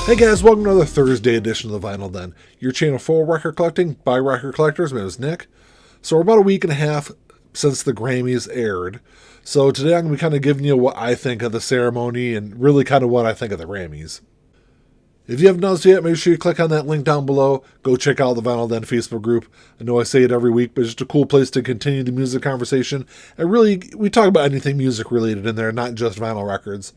Hey guys, welcome to another Thursday edition of the Vinyl Den, your channel for record collecting by record collectors. My name is Nick. So we're about a week and a half since the Grammys aired. So today I'm going to be kind of giving you what I think of the ceremony and really kind of what I think of the Grammys. If you haven't done so yet, make sure you click on that link down below. Go check out the Vinyl Den Facebook group. I know I say it every week, but it's just a cool place to continue the music conversation. And really, we talk about anything music related in there, not just vinyl records.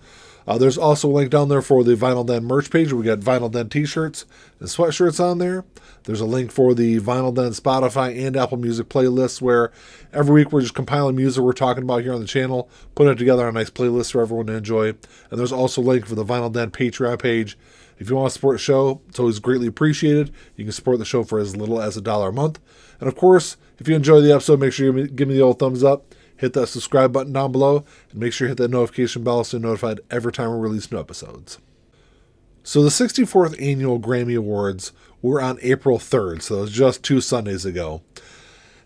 There's also a link down there for the Vinyl Den merch page. We got Vinyl Den t-shirts and sweatshirts on there. There's a link for the Vinyl Den Spotify and Apple Music playlists where every week we're just compiling music we're talking about here on the channel, putting it together on a nice playlist for everyone to enjoy. And there's also a link for the Vinyl Den Patreon page. If you want to support the show, it's always greatly appreciated. You can support the show for as little as $1 a month. And of course, if you enjoy the episode, make sure you give me the old thumbs up. Hit that subscribe button down below, and make sure you hit that notification bell so you're notified every time we release new episodes. So the 64th Annual Grammy Awards were on April 3rd, so it was just 2 Sundays ago.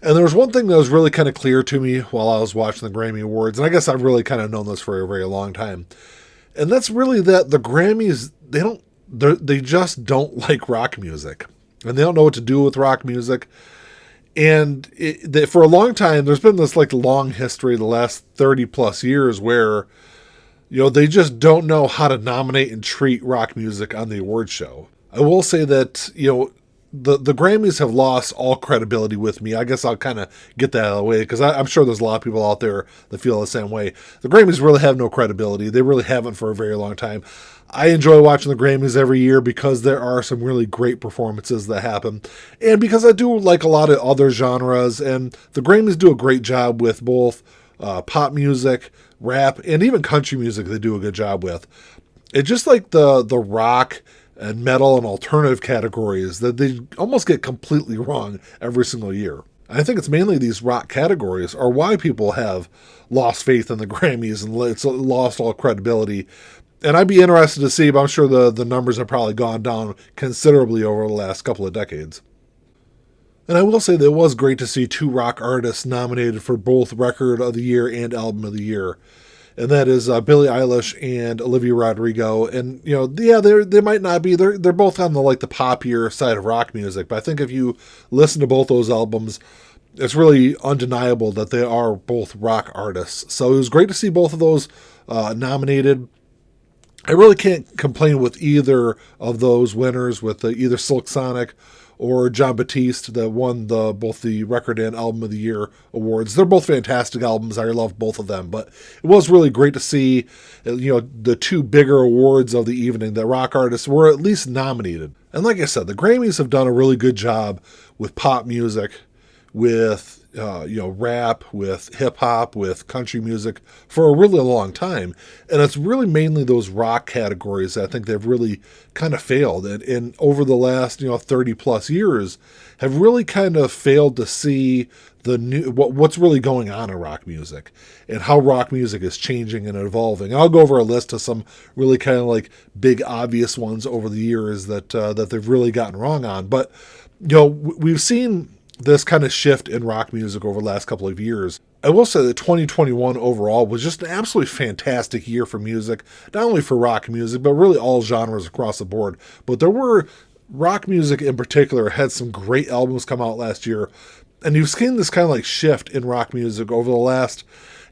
And there was one thing that was really kind of clear to me while I was watching the Grammy Awards, and I guess I've really kind of known this for a very long time. And that's really that the Grammys, they just don't like rock music. And they don't know what to do with rock music. And for a long time, there's been this like long history, the last 30 plus years, where, they just don't know how to nominate and treat rock music on the award show. I will say that, the Grammys have lost all credibility with me. I guess I'll kind of get that out of the way because I'm sure there's a lot of people out there that feel the same way. The Grammys really have no credibility. They really haven't for a very long time. I enjoy watching the Grammys every year because there are some really great performances that happen. And because I do like a lot of other genres, and the Grammys do a great job with both pop music, rap, and even country music they do a good job with. It's just like the rock and metal and alternative categories that they almost get completely wrong every single year. I think it's mainly these rock categories are why people have lost faith in the Grammys and it's lost all credibility. And I'd be interested to see, but I'm sure the numbers have probably gone down considerably over the last couple of decades. And I will say that it was great to see 2 rock artists nominated for both Record of the Year and Album of the Year. And that is Billie Eilish and Olivia Rodrigo. And, they might not be, they're both on the poppier side of rock music. But I think if you listen to both those albums, it's really undeniable that they are both rock artists. So it was great to see both of those nominated. I really can't complain with either of those winners, with either Silk Sonic or Jon Batiste that won both the Record and Album of the Year awards. They're both fantastic albums. I love both of them. But it was really great to see, the 2 bigger awards of the evening, that rock artists were at least nominated. And like I said, the Grammys have done a really good job with pop music, with rap, with hip hop, with country music for a really long time. And it's really mainly those rock categories that I think they've really kind of failed. And over the last, 30 plus years have really kind of failed to see the new, what's really going on in rock music and how rock music is changing and evolving. And I'll go over a list of some really kind of big obvious ones over the years that they've really gotten wrong on. But, we've seen this kind of shift in rock music over the last couple of years. I will say that 2021 overall was just an absolutely fantastic year for music, not only for rock music, but really all genres across the board. But there were, rock music in particular had some great albums come out last year. And you've seen this kind of shift in rock music over the last,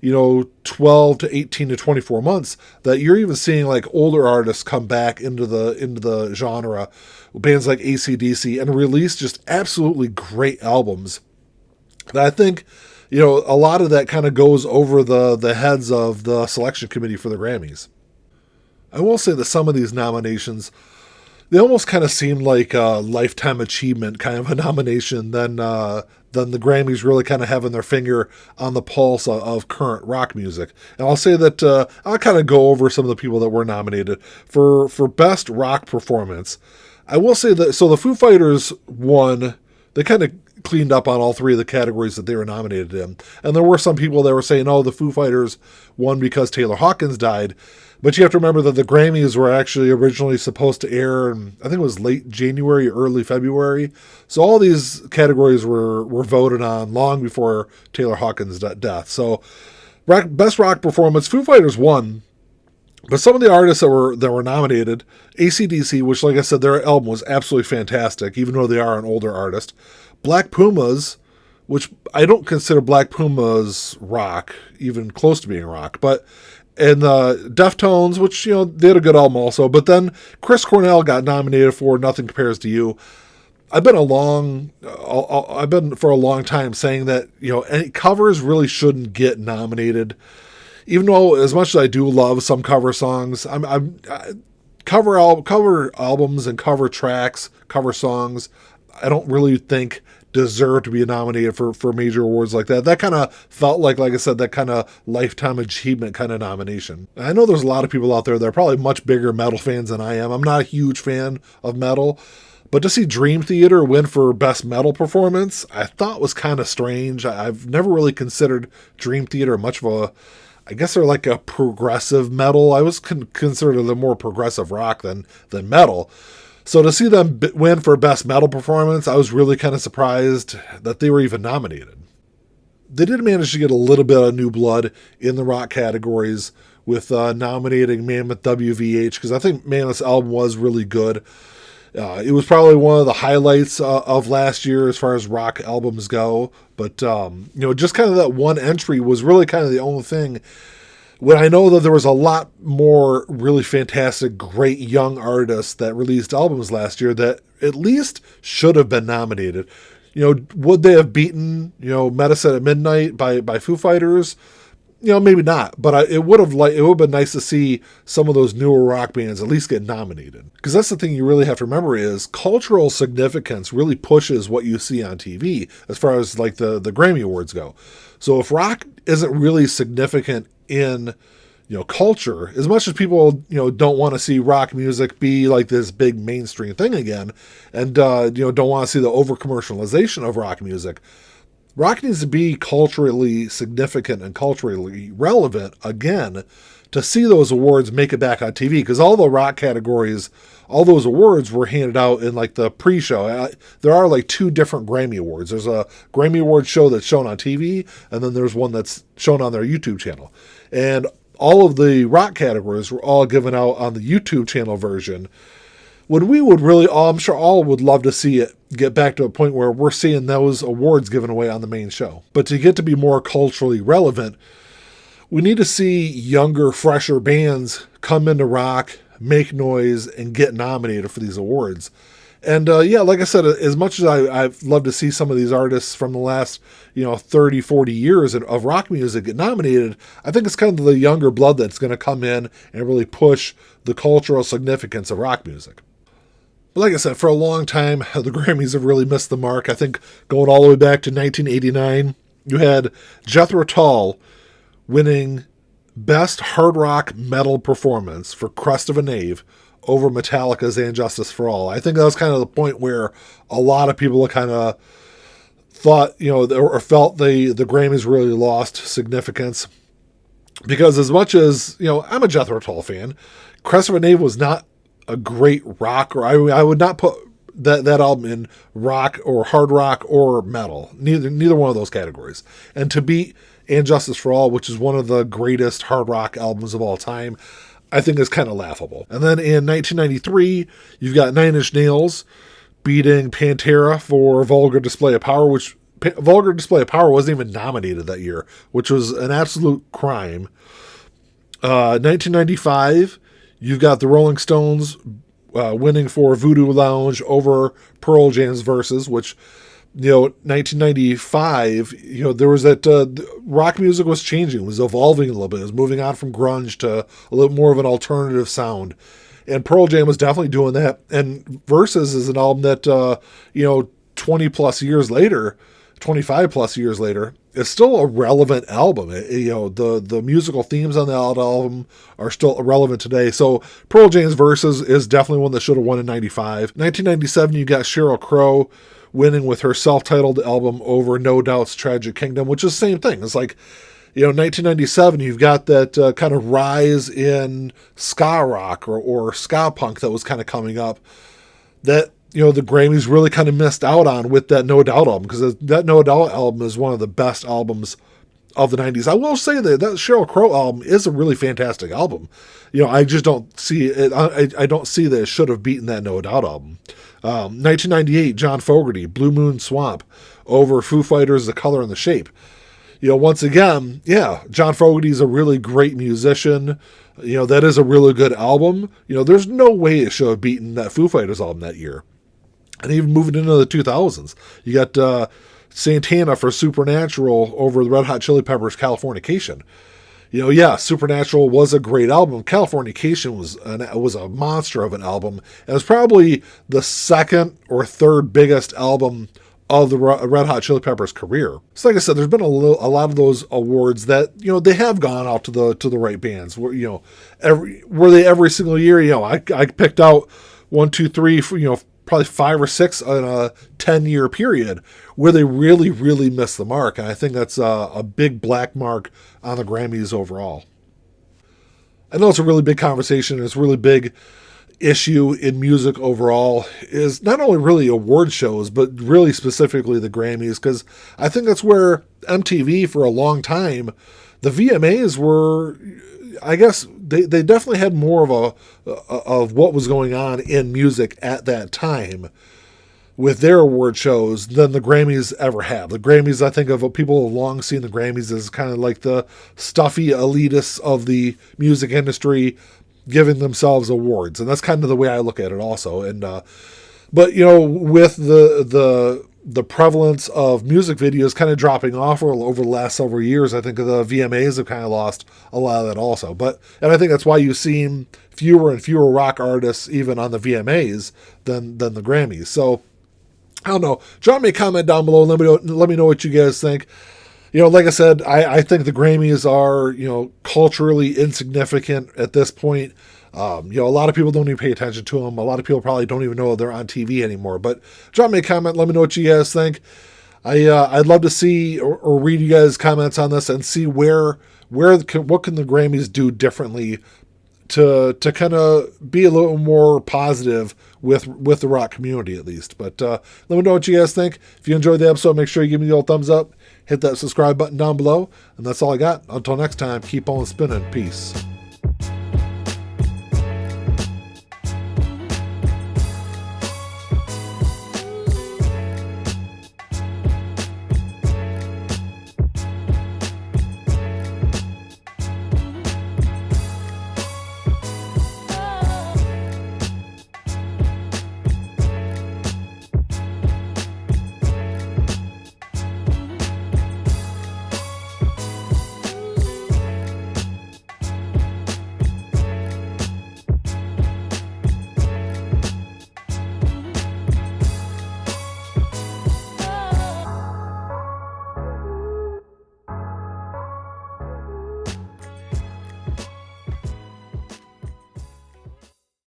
12 to 18 to 24 months, that you're even seeing older artists come back into the genre, bands like AC/DC, and release just absolutely great albums. And I think, a lot of that kind of goes over the heads of the selection committee for the Grammys. I will say that some of these nominations, they almost kind of seem like a lifetime achievement kind of a nomination than the Grammys really kind of having their finger on the pulse of current rock music. And I'll say that I'll kind of go over some of the people that were nominated for Best Rock Performance. I will say that, so the Foo Fighters won. They kind of cleaned up on all 3 of the categories that they were nominated in. And there were some people that were saying, the Foo Fighters won because Taylor Hawkins died. But you have to remember that the Grammys were actually originally supposed to air in, I think it was late January, early February. So all these categories were voted on long before Taylor Hawkins' death. So Best Rock Performance, Foo Fighters won. But some of the artists that were nominated, AC/DC, which, like I said, their album was absolutely fantastic, even though they are an older artist. Black Pumas, which I don't consider Black Pumas rock, even close to being rock, but and Deftones, which, you know, they had a good album also. But then Chris Cornell got nominated for Nothing Compares to You. I've been for a long time saying that, you know, any covers really shouldn't get nominated. Even though, as much as I do love some cover songs, cover albums and cover tracks, cover songs, I don't really think deserve to be nominated for major awards like that. That kind of felt like I said, that kind of lifetime achievement kind of nomination. I know there's a lot of people out there that are probably much bigger metal fans than I am. I'm not a huge fan of metal, but to see Dream Theater win for Best Metal Performance, I thought was kind of strange. I've never really considered Dream Theater much of a, I guess they're like a progressive metal. I was considered them more progressive rock than metal. So to see them win for Best Metal Performance, I was really kind of surprised that they were even nominated. They did manage to get a little bit of new blood in the rock categories with nominating Mammoth WVH, because I think Mammoth's album was really good. It was probably one of the highlights of last year as far as rock albums go. But, you know, just kind of that one entry was really kind of the only thing. When I know that there was a lot more really fantastic, great young artists that released albums last year that at least should have been nominated. You know, would they have beaten, you know, Medicine at Midnight by Foo Fighters? You know, maybe not, but it would have been nice to see some of those newer rock bands at least get nominated. Because that's the thing you really have to remember is cultural significance really pushes what you see on TV as far as like the Grammy Awards go. So if rock isn't really significant in, you know, culture, as much as people, you know, don't want to see rock music be like this big mainstream thing again, and you know, don't want to see the over commercialization of rock music. Rock needs to be culturally significant and culturally relevant again to see those awards make it back on TV, because all the rock categories, all those awards were handed out in like the pre-show. There are like 2 different Grammy Awards. There's a Grammy Awards show that's shown on TV, and then there's one that's shown on their YouTube channel. And all of the rock categories were all given out on the YouTube channel version, when we would really, I'm sure all would love to see it get back to a point where we're seeing those awards given away on the main show. But to get to be more culturally relevant, we need to see younger, fresher bands come into rock, make noise, and get nominated for these awards. And yeah, like I said, as much as I've loved to see some of these artists from the last, you know, 30, 40 years of rock music get nominated, I think it's kind of the younger blood that's going to come in and really push the cultural significance of rock music. But like I said, for a long time, the Grammys have really missed the mark. I think going all the way back to 1989, you had Jethro Tull winning Best Hard Rock Metal Performance for Crest of a Knave over Metallica's And Justice for All. I think that was kind of the point where a lot of people kind of thought, you know, or felt the Grammys really lost significance. Because as much as, you know, I'm a Jethro Tull fan, Crest of a Knave was not a great rock, or I would not put that album in rock or hard rock or metal. Neither one of those categories. And to beat And Justice for All, which is one of the greatest hard rock albums of all time, I think is kind of laughable. And then in 1993, you've got Nine Inch Nails beating Pantera for Vulgar Display of Power, which Vulgar Display of Power wasn't even nominated that year, which was an absolute crime. 1995, you've got the Rolling Stones winning for Voodoo Lounge over Pearl Jam's Versus, which, you know, 1995, you know, there was that rock music was changing, was evolving a little bit. It was moving on from grunge to a little more of an alternative sound. And Pearl Jam was definitely doing that. And Versus is an album that, you know, 25 plus years later, it's still a relevant album. You know, the musical themes on that album are still relevant today. So Pearl Jam's Versus is definitely one that should have won in 95. 1997, you got Sheryl Crow winning with her self-titled album over No Doubt's Tragic Kingdom, which is the same thing. It's like, you know, 1997, you've got that kind of rise in ska rock or ska punk that was kind of coming up that, you know, the Grammys really kind of missed out on with that No Doubt album, because that No Doubt album is one of the best albums of the 90s. I will say that Sheryl Crow album is a really fantastic album. I just don't see it. I don't see that it should have beaten that No Doubt album. 1998, John Fogerty, Blue Moon Swamp, over Foo Fighters, The Color and the Shape. Once again, John Fogerty's a really great musician. That is a really good album. There's no way it should have beaten that Foo Fighters album that year. And even moving into the 2000s, you got Santana for Supernatural over the Red Hot Chili Peppers' Californication. Supernatural was a great album. Californication was a monster of an album. And it was probably the second or third biggest album of the Red Hot Chili Peppers' career. So like I said, there's been a lot of those awards that, they have gone out to the right bands. Were they every single year? I picked out 1, 2, 3, probably 5 or 6 in a 10-year period where they really, really missed the mark. And I think that's a big black mark on the Grammys overall. I know it's a really big conversation. It's a really big issue in music overall, is not only really award shows, but really specifically the Grammys, because I think that's where MTV for a long time, the VMAs were, I guess they definitely had more of what was going on in music at that time with their award shows than the Grammys ever have. The Grammys, I think, people have long seen the Grammys as kind of like the stuffy elitists of the music industry giving themselves awards, and that's kind of the way I look at it also. And but with the prevalence of music videos kind of dropping off over the last several years, I think the VMAs have kind of lost a lot of that also. And I think that's why you've seen fewer and fewer rock artists even on the VMAs than the Grammys. So I don't know. Drop me a comment down below. Let me know what you guys think. Like I said, I think the Grammys are, culturally insignificant at this point. A lot of people don't even pay attention to them. A lot of people probably don't even know they're on TV anymore. But drop me a comment. Let me know what you guys think. I'd love to see or read you guys' comments on this and see what can the Grammys do differently to kind of be a little more positive with the rock community at least. But let me know what you guys think. If you enjoyed the episode, make sure you give me the old thumbs up. Hit that subscribe button down below. And that's all I got. Until next time, keep on spinning. Peace.